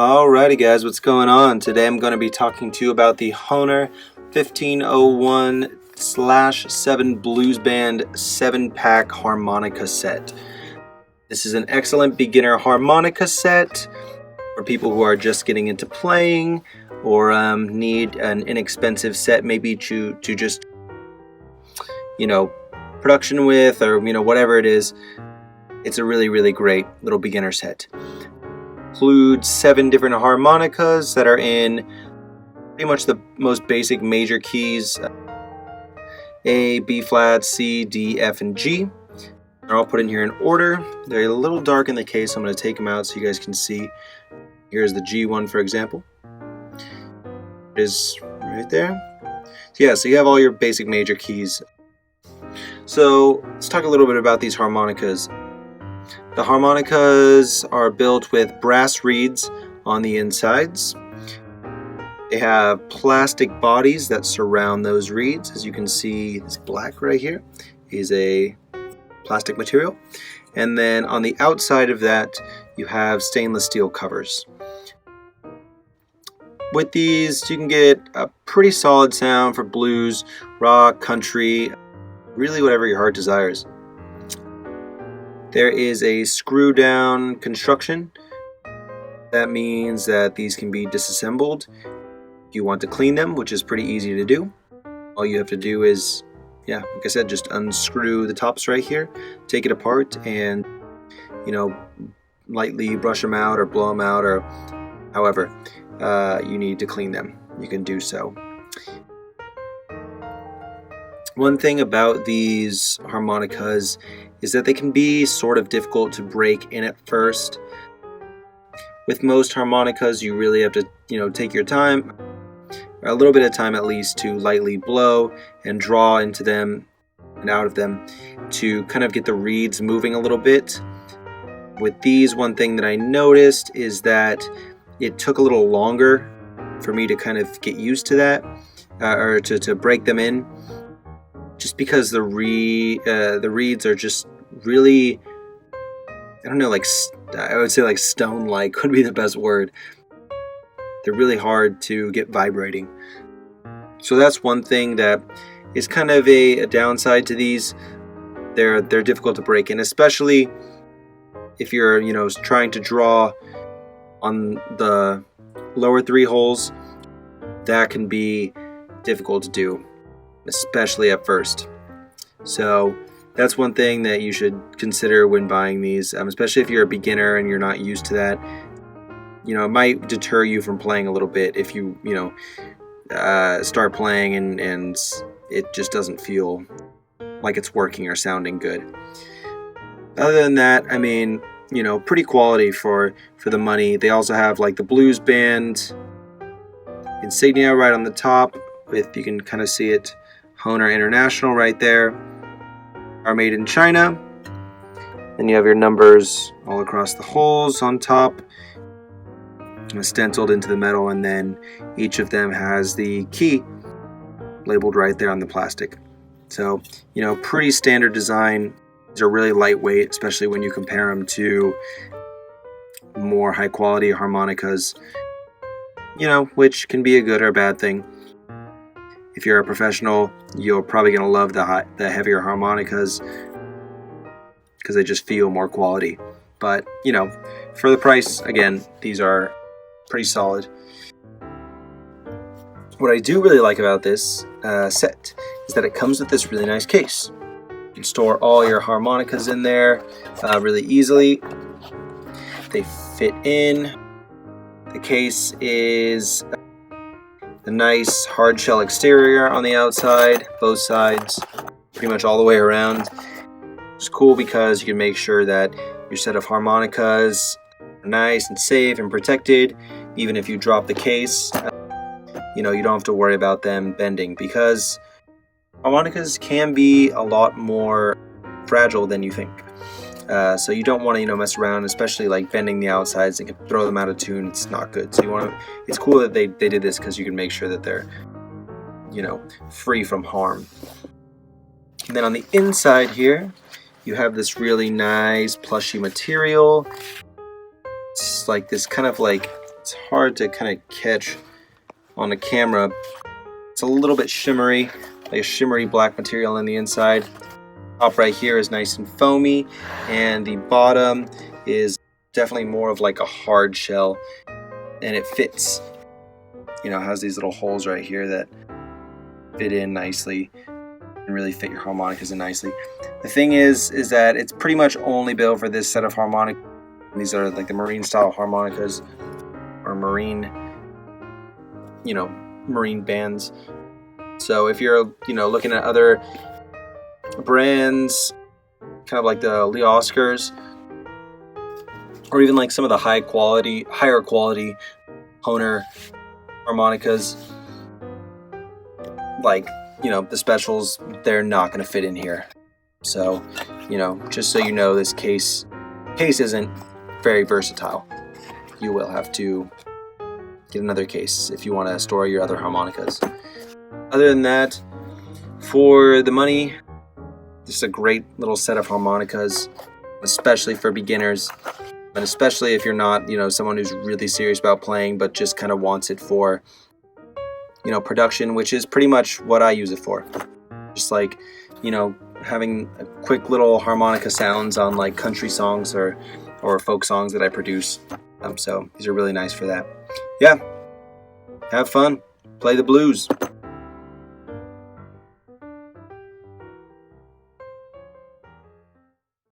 Alrighty guys, what's going on? Today I'm going to be talking to you about the Hohner 1501/7 Blues Band 7-pack harmonica set. This is an excellent beginner harmonica set for people who are just getting into playing or need an inexpensive set maybe to just, production with, or whatever it is. It's a really great little beginner set. Includes 7 different harmonicas that are in pretty much the most basic major keys: A, B flat, C, D, F, and G. They're all put in here in order. They're a little dark in the case, so I'm going to take them out so you guys can see. Here's the G one, for example. It is right there. So you have all your basic major keys. So let's talk a little bit about these harmonicas. The harmonicas are built with brass reeds on the insides. They have plastic bodies that surround those reeds. As you can see, this black right here is a plastic material. And then on the outside of that, you have stainless steel covers. With these, you can get a pretty solid sound for blues, rock, country, really whatever your heart desires. There is a screw down construction. That means that these can be disassembled if you want to clean them, which is pretty easy to do. All you have to do is, like I said, just unscrew the tops right here, take it apart, and lightly brush them out or blow them out, or however you need to clean them. You can do so. One thing about these harmonicas is that they can be sort of difficult to break in at first. With most harmonicas, you really have to, take your time, or a little bit of time at least, to lightly blow and draw into them and out of them to kind of get the reeds moving a little bit. With these, one thing that I noticed is that it took a little longer for me to kind of get used to that, or to break them in, just because the reeds are just really, I would say like stone-like would be the best word. They're really hard to get vibrating. So that's one thing that is kind of a downside to these. They're difficult to break in, especially if you're trying to draw on the lower 3 holes. That can be difficult to do, especially at first. So that's one thing that you should consider when buying these, especially if you're a beginner and you're not used to that. It might deter you from playing a little bit if you start playing and it just doesn't feel like it's working or sounding good. Other than that, pretty quality for the money. They also have like the Blues Band insignia right on the top, with, you can kind of see it, Hohner International right there. Are made in China. Then you have your numbers all across the holes on top, stenciled into the metal, and then each of them has the key labeled right there on the plastic. So, pretty standard design. These are really lightweight, especially when you compare them to more high quality harmonicas, which can be a good or a bad thing. If you're a professional, you're probably going to love the heavier harmonicas because they just feel more quality. But, for the price, again, these are pretty solid. What I do really like about this set is that it comes with this really nice case. You can store all your harmonicas in there really easily. They fit in. The case is the nice hard shell exterior on the outside, both sides, pretty much all the way around. It's cool because you can make sure that your set of harmonicas are nice and safe and protected. Even if you drop the case, you don't have to worry about them bending, because harmonicas can be a lot more fragile than you think. So you don't want to mess around, especially like bending the outsides. It can throw them out of tune. It's not good. So it's cool that they did this, because you can make sure that they're free from harm. And then on the inside here, you have this really nice plushy material. It's like this kind of like It's hard to kind of catch on the camera. It's a little bit shimmery, like a shimmery black material on the inside. Top right here is nice and foamy, and the bottom is definitely more of like a hard shell, and it fits. Has these little holes right here that fit in nicely and really fit your harmonicas in nicely. The thing is that it's pretty much only built for this set of harmonicas. These are like the marine style harmonicas, or marine bands. So if you're looking at other brands, kind of like the Lee Oscars, or even like some of the higher quality Hohner harmonicas, like the specials, they're not going to fit in here. So just so you know, this case isn't very versatile. You will have to get another case if you want to store your other harmonicas. Other than that, for the money, this is a great little set of harmonicas, especially for beginners, and especially if you're not someone who's really serious about playing but just kind of wants it for production, which is pretty much what I use it for. Just like having a quick little harmonica sounds on like country songs or folk songs that I produce. So these are really nice for that. Yeah, have fun, play the blues.